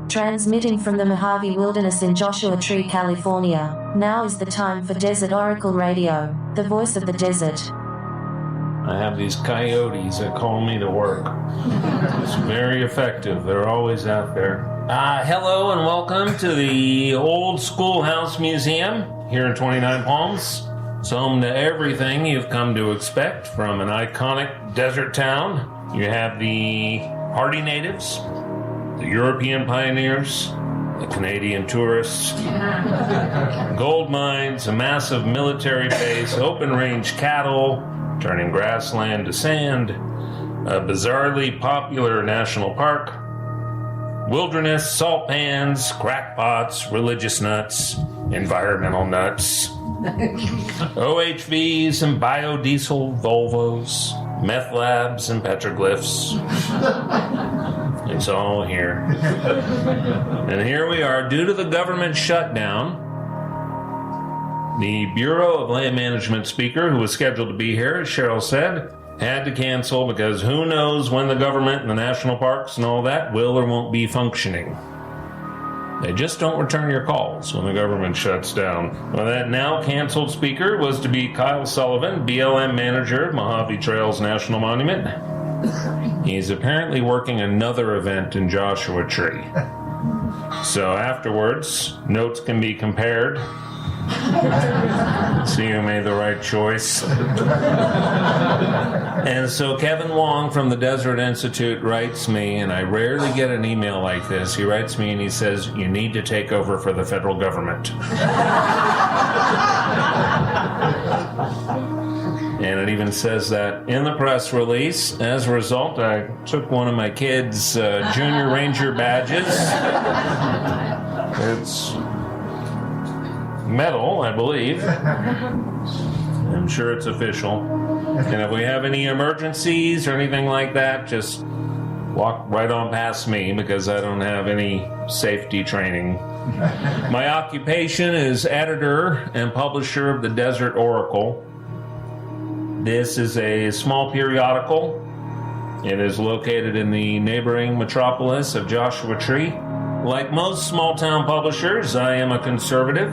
Transmitting from the Mojave Wilderness in Joshua Tree, California, now is the time for Desert Oracle Radio, the voice of the desert. I have these coyotes that call me to work. It's very effective. They're always out there. Hello and welcome to the Old Schoolhouse Museum here in Twentynine Palms. It's home to everything you've come to expect from an iconic desert town. You have the hardy natives, the European pioneers, the Canadian tourists, gold mines, a massive military base, open-range cattle, turning grassland to sand, a bizarrely popular national park, wilderness, salt pans, crackpots, religious nuts, environmental nuts, OHVs and biodiesel Volvos, meth labs and petroglyphs. It's all here. And here we are, due to the government shutdown. The Bureau of Land Management speaker, who was scheduled to be here, as Cheryl said, had to cancel because who knows when the government and the national parks and all that will or won't be functioning. They just don't return your calls when the government shuts down. Well, that now canceled speaker was to be Kyle Sullivan, BLM manager at Mojave Trails National Monument. He's apparently working another event in Joshua Tree. So afterwards, notes can be compared. See who made the right choice. And so Kevin Wong from the Desert Institute writes me, and I rarely get an email like this. He writes me and he says, "You need to take over for the federal government." And it even says that in the press release. As a result, I took one of my kids' junior ranger badges. It's metal, I believe. I'm sure it's official. And if we have any emergencies or anything like that, just walk right on past me because I don't have any safety training. My occupation is editor and publisher of the Desert Oracle. This is a small periodical. It is located in the neighboring metropolis of Joshua Tree. Like most small-town publishers, I am a conservative.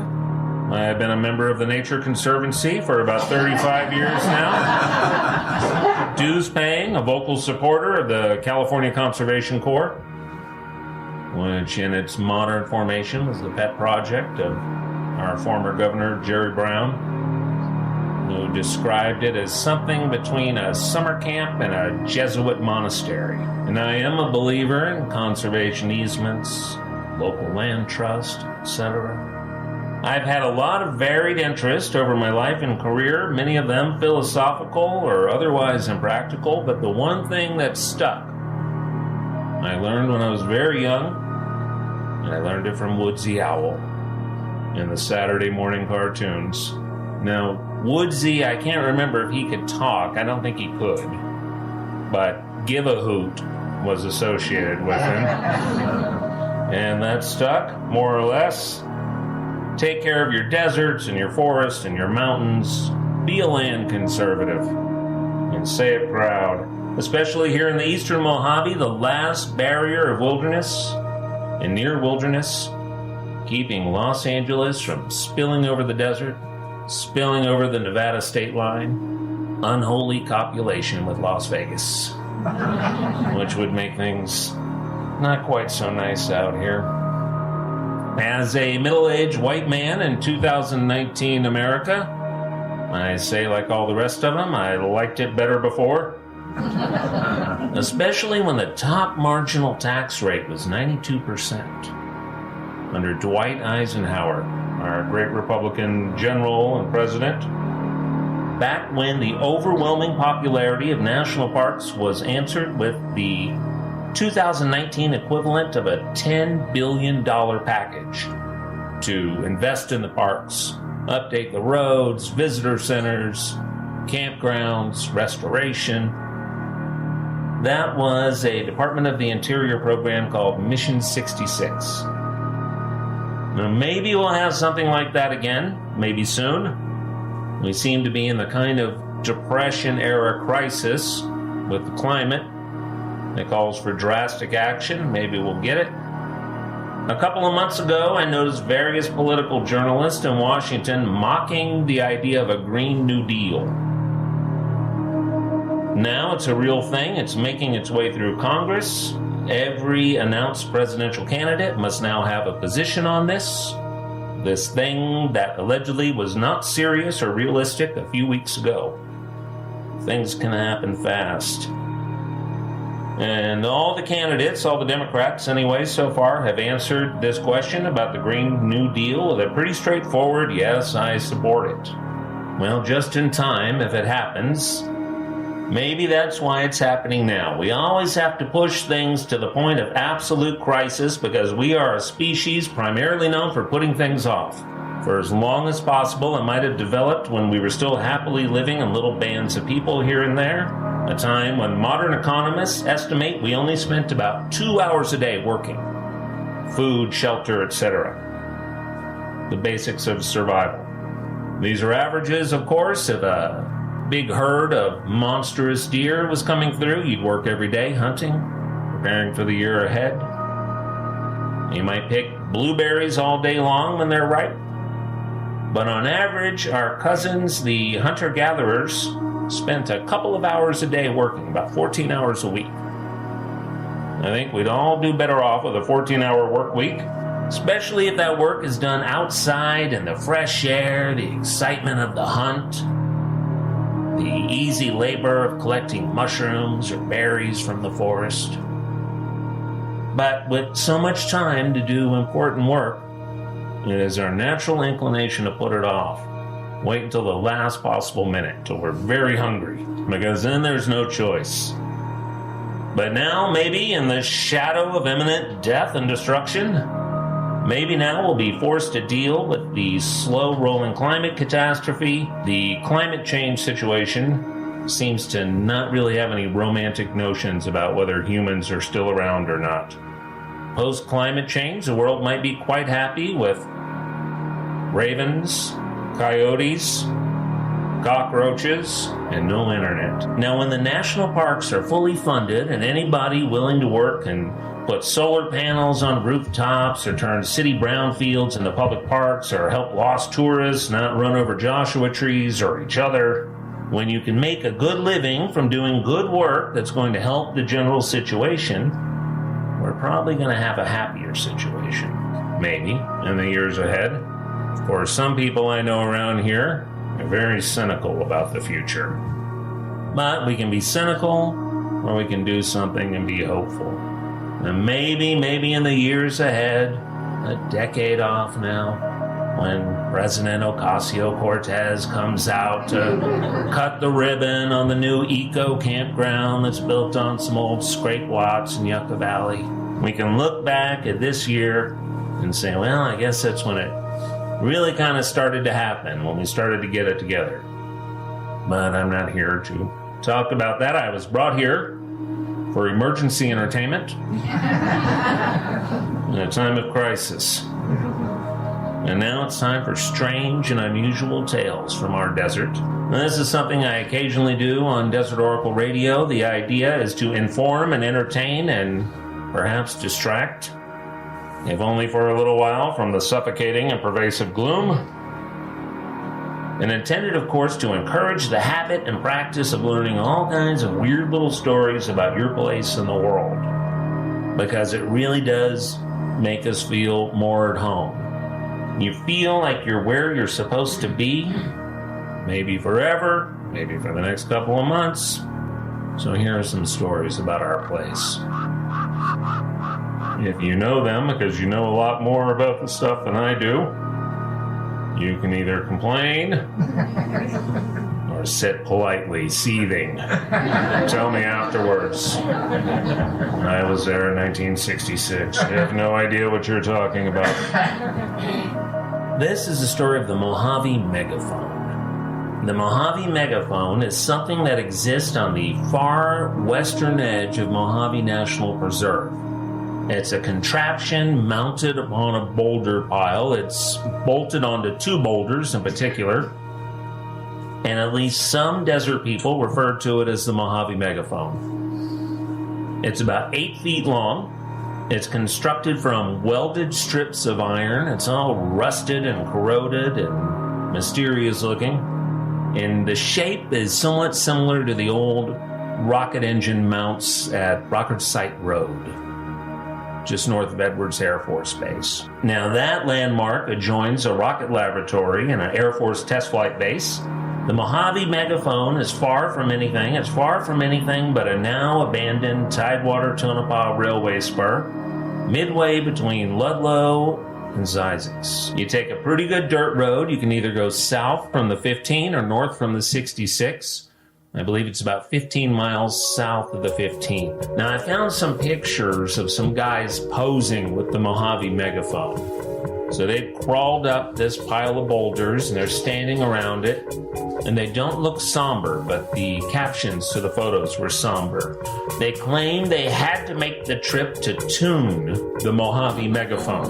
I have been a member of the Nature Conservancy for about 35 years now. Dues paying, a vocal supporter of the California Conservation Corps, which in its modern formation was the pet project of our former governor, Jerry Brown, who described it as something between a summer camp and a Jesuit monastery. And I am a believer in conservation easements, local land trust, etc. I've had a lot of varied interest over my life and career, many of them philosophical or otherwise impractical, but the one thing that stuck, I learned when I was very young, and I learned it from Woodsy Owl in the Saturday morning cartoons. Now, Woodsy, I can't remember if he could talk. I don't think he could. But Give a Hoot was associated with him. And that stuck, more or less. Take care of your deserts and your forests and your mountains. Be a land conservative. And say it proud. Especially here in the eastern Mojave, the last barrier of wilderness and near wilderness, keeping Los Angeles from spilling over the desert, spilling over the Nevada state line, unholy copulation with Las Vegas, which would make things not quite so nice out here. As a middle-aged white man in 2019 America, I say like all the rest of them, I liked it better before. Especially when the top marginal tax rate was 92% under Dwight Eisenhower, our great Republican general and president, back when the overwhelming popularity of national parks was answered with the 2019 equivalent of a $10 billion package to invest in the parks, update the roads, visitor centers, campgrounds, restoration. That was a Department of the Interior program called Mission 66. Now, maybe we'll have something like that again, maybe soon. We seem to be in the kind of Depression-era crisis with the climate. It calls for drastic action. Maybe we'll get it. A couple of months ago, I noticed various political journalists in Washington mocking the idea of a Green New Deal. Now it's a real thing. It's making its way through Congress. Every announced presidential candidate must now have a position on this thing that allegedly was not serious or realistic a few weeks ago. Things can happen fast. And all the candidates, all the Democrats anyway, so far, have answered this question about the Green New Deal with a pretty straightforward, yes, I support it. Well, just in time, if it happens. Maybe that's why it's happening now. We always have to push things to the point of absolute crisis because we are a species primarily known for putting things off. For as long as possible, it might have developed when we were still happily living in little bands of people here and there, a time when modern economists estimate we only spent about 2 hours a day working. Food, shelter, etc. The basics of survival. These are averages, of course. If a big herd of monstrous deer was coming through, you'd work every day hunting, preparing for the year ahead. You might pick blueberries all day long when they're ripe. But on average, our cousins, the hunter-gatherers, spent a couple of hours a day working, about 14 hours a week. I think we'd all do better off with a 14-hour work week, especially if that work is done outside in the fresh air, the excitement of the hunt, the easy labor of collecting mushrooms or berries from the forest. But with so much time to do important work, it is our natural inclination to put it off. Wait until the last possible minute, till we're very hungry, because then there's no choice. But now, maybe in the shadow of imminent death and destruction, maybe now we'll be forced to deal with the slow-rolling climate catastrophe. The climate change situation seems to not really have any romantic notions about whether humans are still around or not. Post-climate change, the world might be quite happy with ravens, coyotes, cockroaches, and no internet. Now, when the national parks are fully funded and anybody willing to work can put solar panels on rooftops or turn city brownfields into public parks or help lost tourists not run over Joshua trees or each other, when you can make a good living from doing good work that's going to help the general situation, we're probably going to have a happier situation, maybe, in the years ahead. Of course, some people I know around here are very cynical about the future. But we can be cynical, or we can do something and be hopeful. And maybe in the years ahead, a decade off now, when President Ocasio-Cortez comes out to cut the ribbon on the new eco campground that's built on some old scrape lots in Yucca Valley, we can look back at this year and say, well, I guess that's when it really kind of started to happen, when we started to get it together. But I'm not here to talk about that. I was brought here for emergency entertainment in a time of crisis. And now it's time for strange and unusual tales from our desert. Now, this is something I occasionally do on Desert Oracle Radio. The idea is to inform and entertain and perhaps distract, if only for a little while, from the suffocating and pervasive gloom. And intended, of course, to encourage the habit and practice of learning all kinds of weird little stories about your place in the world. Because it really does make us feel more at home. You feel like you're where you're supposed to be, maybe forever, maybe for the next couple of months. So here are some stories about our place. If you know them, because you know a lot more about the stuff than I do, you can either complain or sit politely, seething. Tell me afterwards. I was there in 1966. I have no idea what you're talking about. This is the story of the Mojave megaphone. The Mojave megaphone is something that exists on the far western edge of Mojave National Preserve. It's a contraption mounted upon a boulder pile. It's bolted onto two boulders in particular. and at least some desert people referred to it as the Mojave megaphone. It's about 8 feet long. It's constructed from welded strips of iron. It's all rusted and corroded and mysterious looking. And the shape is somewhat similar to the old rocket engine mounts at Rocket Site Road, just north of Edwards Air Force Base. Now that landmark adjoins a rocket laboratory and an Air Force test flight base. The Mojave megaphone is far from anything. It's far from anything but a now abandoned Tidewater Tonopah railway spur, midway between Ludlow and Zizix. You take a pretty good dirt road. You can either go south from the 15 or north from the 66. I believe it's about 15 miles south of the 15. Now, I found some pictures of some guys posing with the Mojave megaphone. So they crawled up this pile of boulders and they're standing around it, and they don't look somber, but the captions to the photos were somber. They claim they had to make the trip to tune the Mojave megaphone.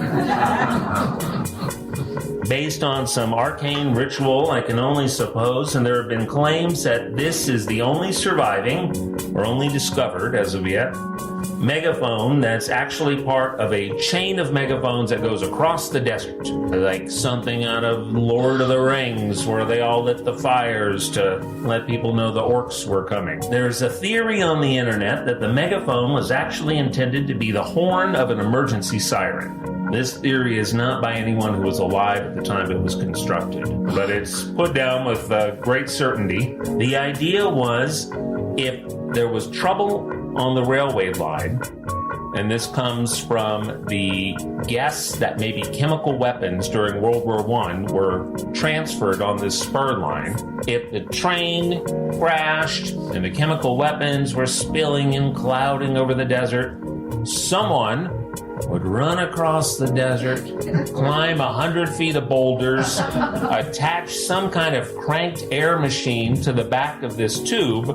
Based on some arcane ritual, I can only suppose, and there have been claims that this is the only surviving, or only discovered as of yet, megaphone that's actually part of a chain of megaphones that goes across the desert. Like something out of Lord of the Rings, where they all lit the fires to let people know the orcs were coming. There's a theory on the internet that the megaphone was actually intended to be the horn of an emergency siren. This theory is not by anyone who was alive at the time it was constructed, but it's put down with great certainty. The idea was, if there was trouble on the railway line, and this comes from the guess that maybe chemical weapons during World War I were transferred on this spur line. If the train crashed and the chemical weapons were spilling and clouding over the desert, someone would run across the desert, climb 100 feet of boulders, attach some kind of cranked air machine to the back of this tube,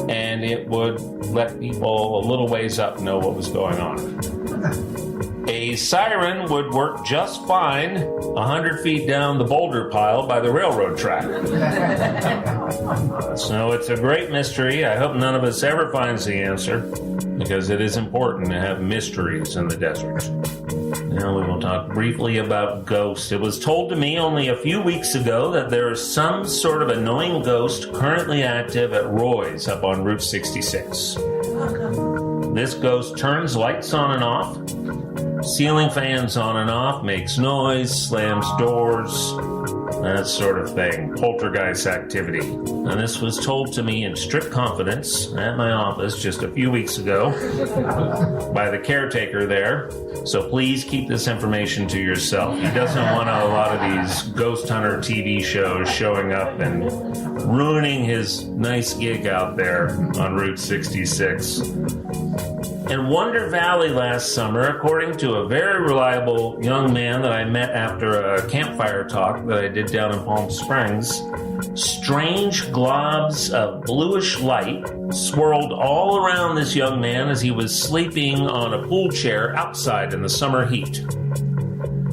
and it would let people a little ways up know what was going on. A siren would work just fine 100 feet down the boulder pile by the railroad track. So it's a great mystery. I hope none of us ever finds the answer, because it is important to have mysteries in the desert. Now we will talk briefly about ghosts. It was told to me only a few weeks ago that there is some sort of annoying ghost currently active at Roy's up on Route 66. This ghost turns lights on and off, ceiling fans on and off, makes noise, slams doors, that sort of thing. Poltergeist activity. And this was told to me in strict confidence at my office just a few weeks ago by the caretaker there. So please keep this information to yourself. He doesn't want a lot of these ghost hunter TV shows showing up and ruining his nice gig out there on Route 66. In Wonder Valley last summer, according to a very reliable young man that I met after a campfire talk that I did down in Palm Springs, strange globs of bluish light swirled all around this young man as he was sleeping on a pool chair outside in the summer heat.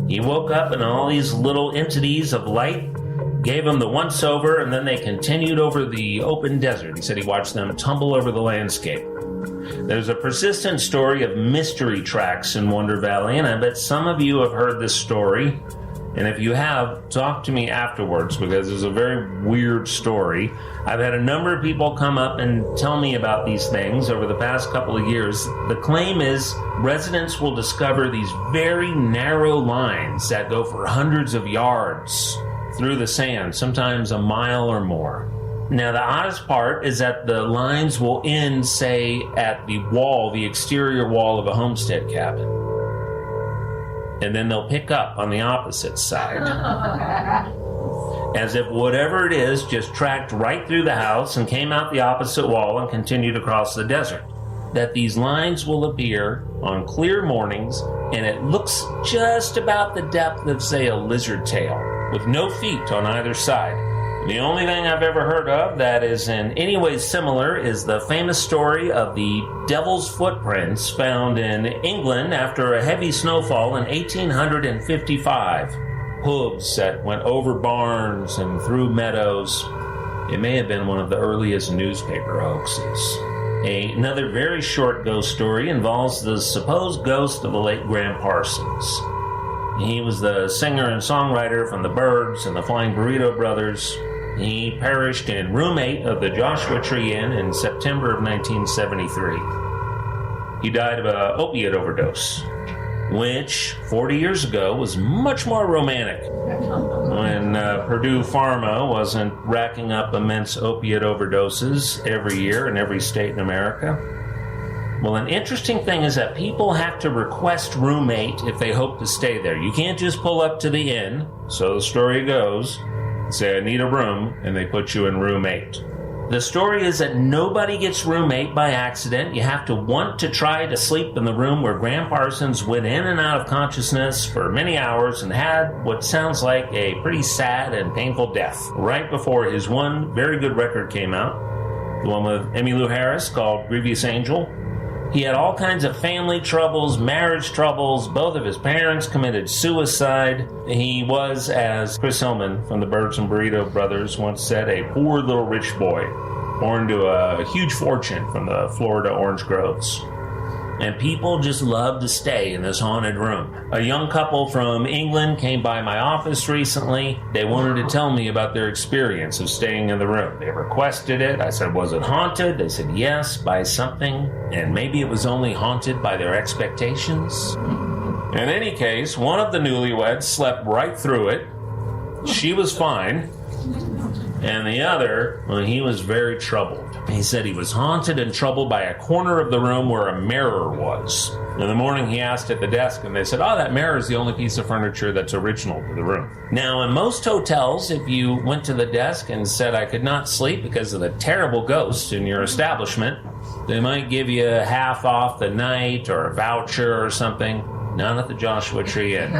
He woke up and all these little entities of light gave him the once-over, and then they continued over the open desert. He said he watched them tumble over the landscape. There's a persistent story of mystery tracks in Wonder Valley, and I bet some of you have heard this story. And if you have, talk to me afterwards, because it's a very weird story. I've had a number of people come up and tell me about these things over the past couple of years. The claim is residents will discover these very narrow lines that go for hundreds of yards through the sand, sometimes a mile or more. Now, the oddest part is that the lines will end, say, at the wall, the exterior wall of a homestead cabin. And then they'll pick up on the opposite side. As if whatever it is just tracked right through the house and came out the opposite wall and continued across the desert. That these lines will appear on clear mornings, and it looks just about the depth of, say, a lizard tail, with no feet on either side. The only thing I've ever heard of that is in any way similar is the famous story of the devil's footprints found in England after a heavy snowfall in 1855. Hooves that went over barns and through meadows. It may have been one of the earliest newspaper hoaxes. Another very short ghost story involves the supposed ghost of the late Graham Parsons. He was the singer and songwriter from the Byrds and the Flying Burrito Brothers. He perished in room 8 of the Joshua Tree Inn in September of 1973. He died of an opiate overdose, which 40 years ago was much more romantic when Purdue Pharma wasn't racking up immense opiate overdoses every year in every state in America. Well, an interesting thing is that people have to request room 8 if they hope to stay there. You can't just pull up to the inn, so the story goes, say, I need a room, and they put you in room 8. The story is that nobody gets room 8 by accident. You have to want to try to sleep in the room where Graham Parsons went in and out of consciousness for many hours and had what sounds like a pretty sad and painful death right before his one very good record came out, the one with Emmylou Harris called Grievous Angel. He had all kinds of family troubles, marriage troubles. Both of his parents committed suicide. He was, as Chris Hillman from the Byrds and Burrito Brothers once said, a poor little rich boy, born to a huge fortune from the Florida orange groves. And people just loved to stay in this haunted room. A young couple from England came by my office recently. They wanted to tell me about their experience of staying in the room. They requested it. I said, was it haunted? They said, yes, by something. And maybe it was only haunted by their expectations. In any case, one of the newlyweds slept right through it. She was fine. And the other, well, he was very troubled. He said he was haunted and troubled by a corner of the room where a mirror was. In the morning he asked at the desk and they said, oh, that mirror is the only piece of furniture that's original to the room. Now, in most hotels, if you went to the desk and said, I could not sleep because of the terrible ghosts in your establishment, they might give you half off the night or a voucher or something. Not at the Joshua Tree Inn.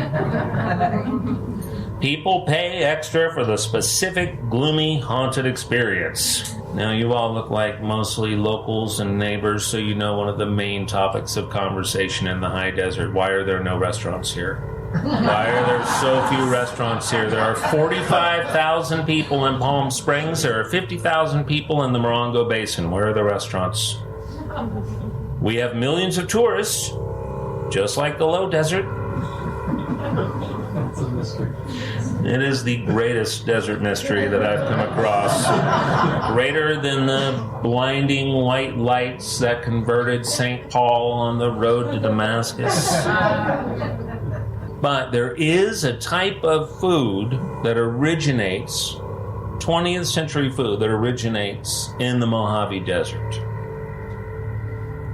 People pay extra for the specific gloomy, haunted experience. Now, you all look like mostly locals and neighbors, so you know one of the main topics of conversation in the high desert. Why are there no restaurants here? Why are there so few restaurants here? There are 45,000 people in Palm Springs. There are 50,000 people in the Morongo Basin. Where are the restaurants? We have millions of tourists, just like the low desert. It is the greatest desert mystery that I've come across. Greater than the blinding white lights that converted St. Paul on the road to Damascus. But there is a type of food that originates, 20th century food that originates in the Mojave Desert.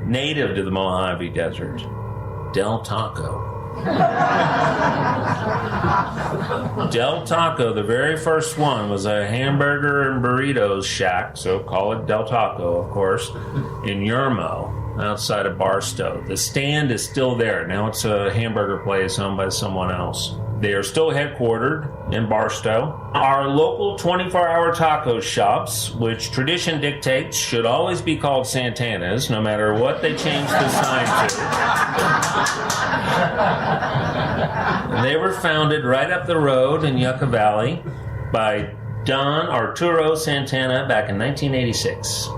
Native to the Mojave Desert, Del Taco. Del Taco, the very first one, was a hamburger and burritos shack, so call it Del Taco, of course, in Yermo, outside of Barstow. The stand is still there. Now it's a hamburger place owned by someone else. They are still headquartered in Barstow. Our local 24-hour taco shops, which tradition dictates should always be called Santana's, no matter what they change the sign to. They were founded right up the road in Yucca Valley by Don Arturo Santana back in 1986.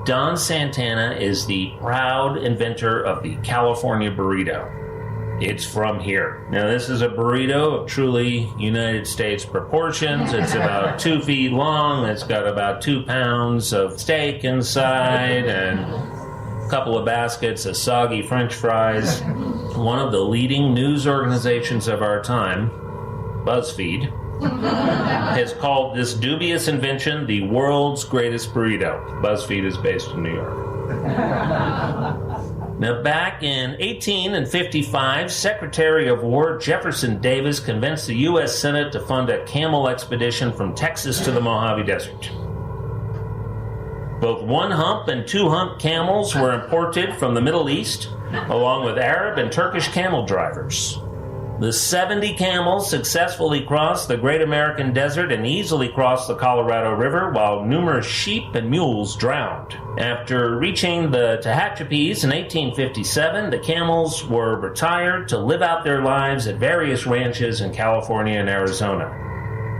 Don Santana is the proud inventor of the California burrito. It's from here. Now, this is a burrito of truly United States proportions. It's about 2 feet long. It's got about 2 pounds of steak inside and a couple of baskets of soggy French fries. One of the leading news organizations of our time, BuzzFeed, has called this dubious invention the world's greatest burrito. BuzzFeed is based in New York. Now, back in 1855, Secretary of War Jefferson Davis convinced the U.S. Senate to fund a camel expedition from Texas to the Mojave Desert. Both 1-hump and 2-hump camels were imported from the Middle East, along with Arab and Turkish camel drivers. The 70 camels successfully crossed the Great American Desert and easily crossed the Colorado River, while numerous sheep and mules drowned. After reaching the Tehachapi's in 1857, the camels were retired to live out their lives at various ranches in California and Arizona.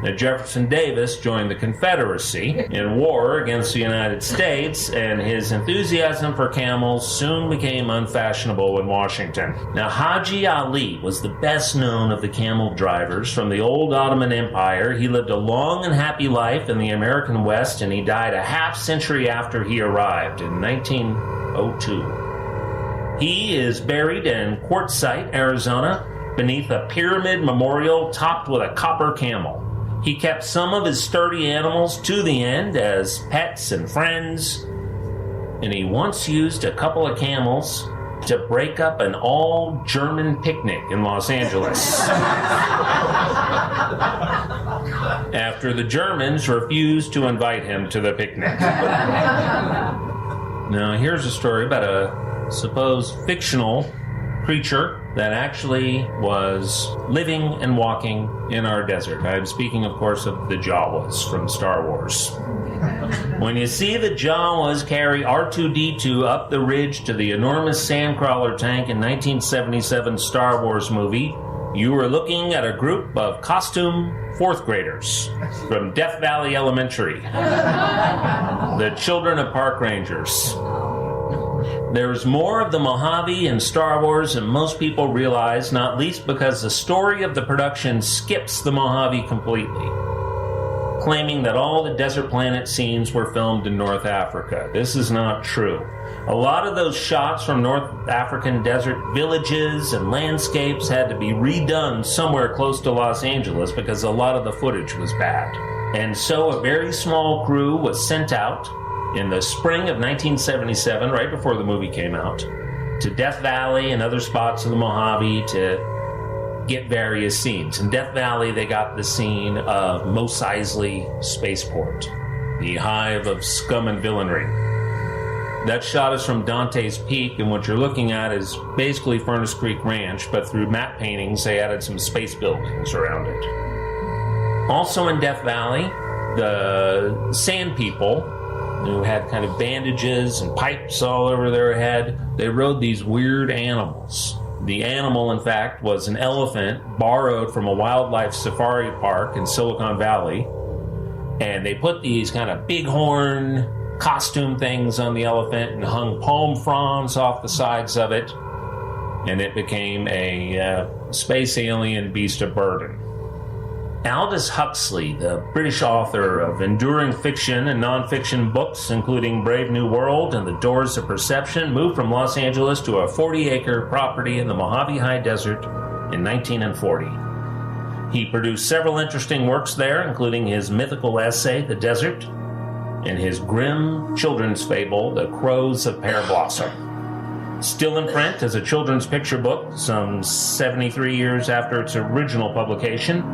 Now, Jefferson Davis joined the Confederacy in war against the United States, and his enthusiasm for camels soon became unfashionable in Washington. Now, Haji Ali was the best known of the camel drivers from the old Ottoman Empire. He lived a long and happy life in the American West, and he died a half century after he arrived in 1902. He is buried in Quartzsite, Arizona, beneath a pyramid memorial topped with a copper camel. He kept some of his sturdy animals to the end as pets and friends, and he once used a couple of camels to break up an all-German picnic in Los Angeles after the Germans refused to invite him to the picnic. Now, here's a story about a supposed fictional creature that actually was living and walking in our desert. I'm speaking, of course, of the Jawas from Star Wars. When you see the Jawas carry R2-D2 up the ridge to the enormous sandcrawler tank in 1977 Star Wars movie, you are looking at a group of costume fourth graders from Death Valley Elementary, the children of park rangers. There's more of the Mojave in Star Wars than most people realize, not least because the story of the production skips the Mojave completely, claiming that all the desert planet scenes were filmed in North Africa. This is not true. A lot of those shots from North African desert villages and landscapes had to be redone somewhere close to Los Angeles because a lot of the footage was bad. And so a very small crew was sent out in the spring of 1977, right before the movie came out, to Death Valley and other spots in the Mojave to get various scenes. In Death Valley, they got the scene of Mos Eisley Spaceport, the hive of scum and villainy. That shot is from Dante's Peak, and what you're looking at is basically Furnace Creek Ranch, but through matte paintings, they added some space buildings around it. Also in Death Valley, the Sand People, who had kind of bandages and pipes all over their head, they rode these weird animals. The animal, in fact, was an elephant borrowed from a wildlife safari park in Silicon Valley. And they put these kind of bighorn costume things on the elephant and hung palm fronds off the sides of it. And it became a space alien beast of burden. Aldous Huxley, the British author of enduring fiction and non-fiction books, including Brave New World and The Doors of Perception, moved from Los Angeles to a 40-acre property in the Mojave High Desert in 1940. He produced several interesting works there, including his mythical essay, The Desert, and his grim children's fable, The Crows of Pear Blossom. Still in print as a children's picture book, some 73 years after its original publication,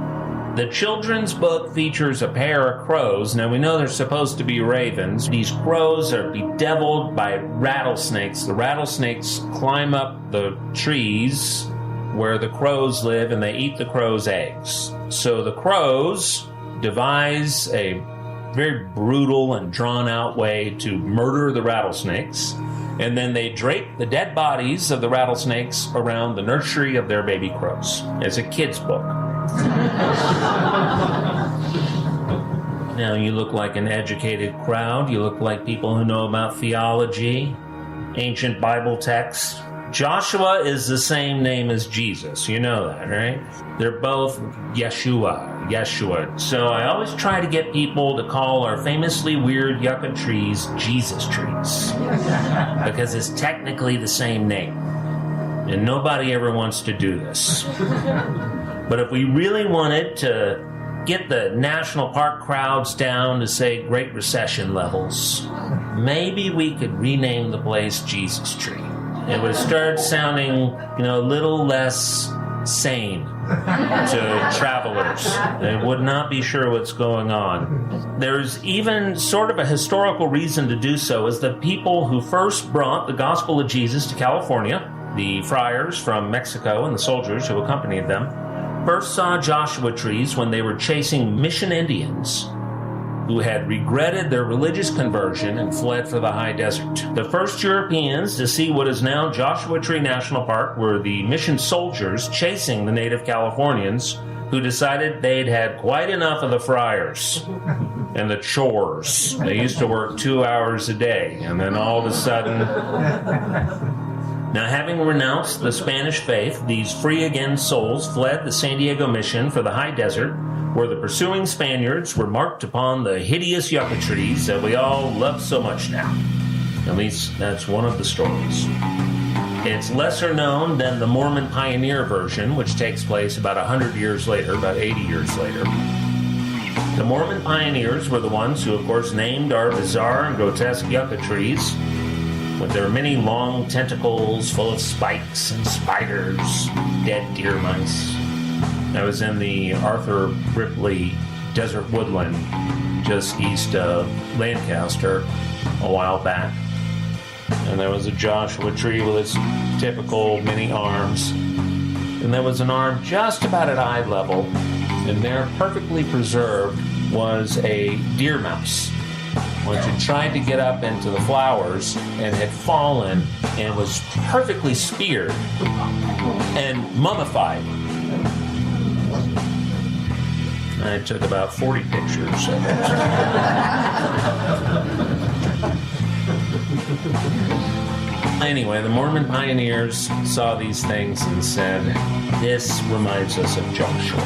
the children's book features a pair of crows. Now, we know they're supposed to be ravens. These crows are bedeviled by rattlesnakes. The rattlesnakes climb up the trees where the crows live, and they eat the crows' eggs. So the crows devise a very brutal and drawn-out way to murder the rattlesnakes, and then they drape the dead bodies of the rattlesnakes around the nursery of their baby crows. It's a kid's book. Now, you look like an educated crowd. You look like people who know about theology, ancient Bible texts. Joshua is the same name as Jesus. You know that, right? They're both Yeshua. So I always try to get people to call our famously weird yucca trees Jesus trees, because it's technically the same name. And nobody ever wants to do this. But if we really wanted to get the national park crowds down to, say, Great Recession levels, maybe we could rename the place Jesus Tree. It would start sounding, a little less sane to travelers. They would not be sure what's going on. There's even sort of a historical reason to do so, as the people who first brought the gospel of Jesus to California, the friars from Mexico and the soldiers who accompanied them, first saw Joshua trees when they were chasing mission Indians who had regretted their religious conversion and fled for the high desert. The first Europeans to see what is now Joshua Tree National Park were the mission soldiers chasing the native Californians who decided they'd had quite enough of the friars and the chores. They used to work 2 hours a day, and then all of a sudden... Now, having renounced the Spanish faith, these free-again souls fled the San Diego mission for the high desert, where the pursuing Spaniards were marked upon the hideous yucca trees that we all love so much now. At least, that's one of the stories. It's lesser known than the Mormon pioneer version, which takes place about 100 years later, about 80 years later. The Mormon pioneers were the ones who, of course, named our bizarre and grotesque yucca trees, with their many long tentacles full of spikes and spiders, dead deer mice. I was in the Arthur Ripley Desert Woodland just east of Lancaster a while back. And there was a Joshua tree with its typical many arms. And there was an arm just about at eye level. And there, perfectly preserved, was a deer mouse, which had tried to get up into the flowers and had fallen and was perfectly speared and mummified. I took about 40 pictures of it. Anyway, the Mormon pioneers saw these things and said, this reminds us of Joshua.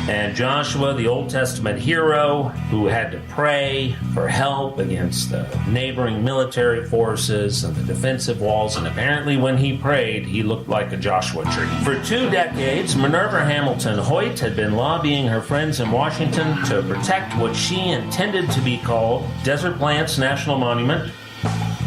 And Joshua, the Old Testament hero who had to pray for help against the neighboring military forces and the defensive walls, and apparently when he prayed, he looked like a Joshua tree. For 2 decades, Minerva Hamilton Hoyt had been lobbying her friends in Washington to protect what she intended to be called Desert Plants National Monument.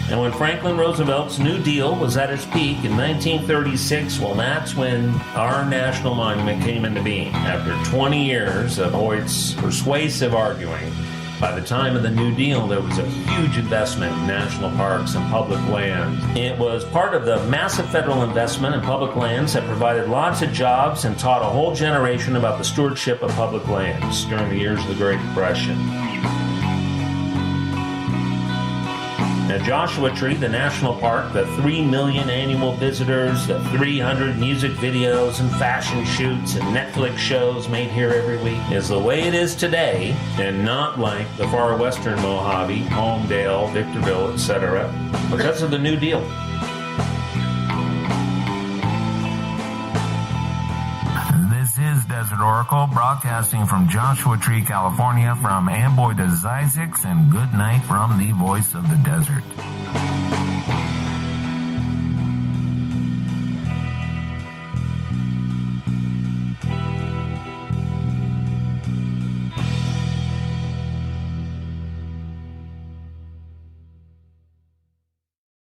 And when Franklin Roosevelt's New Deal was at its peak in 1936, well, that's when our national monument came into being. After 20 years of Hoyt's persuasive arguing, by the time of the New Deal, there was a huge investment in national parks and public land. It was part of the massive federal investment in public lands that provided lots of jobs and taught a whole generation about the stewardship of public lands during the years of the Great Depression. Now, Joshua Tree, the national park, the 3 million annual visitors, the 300 music videos and fashion shoots and Netflix shows made here every week, is the way it is today, and not like the far western Mojave, Palmdale, Victorville, etc., because of the New Deal. This is Desert Oracle, broadcasting from Joshua Tree, California, from Amboy to Zysix, and good night from the voice of the desert.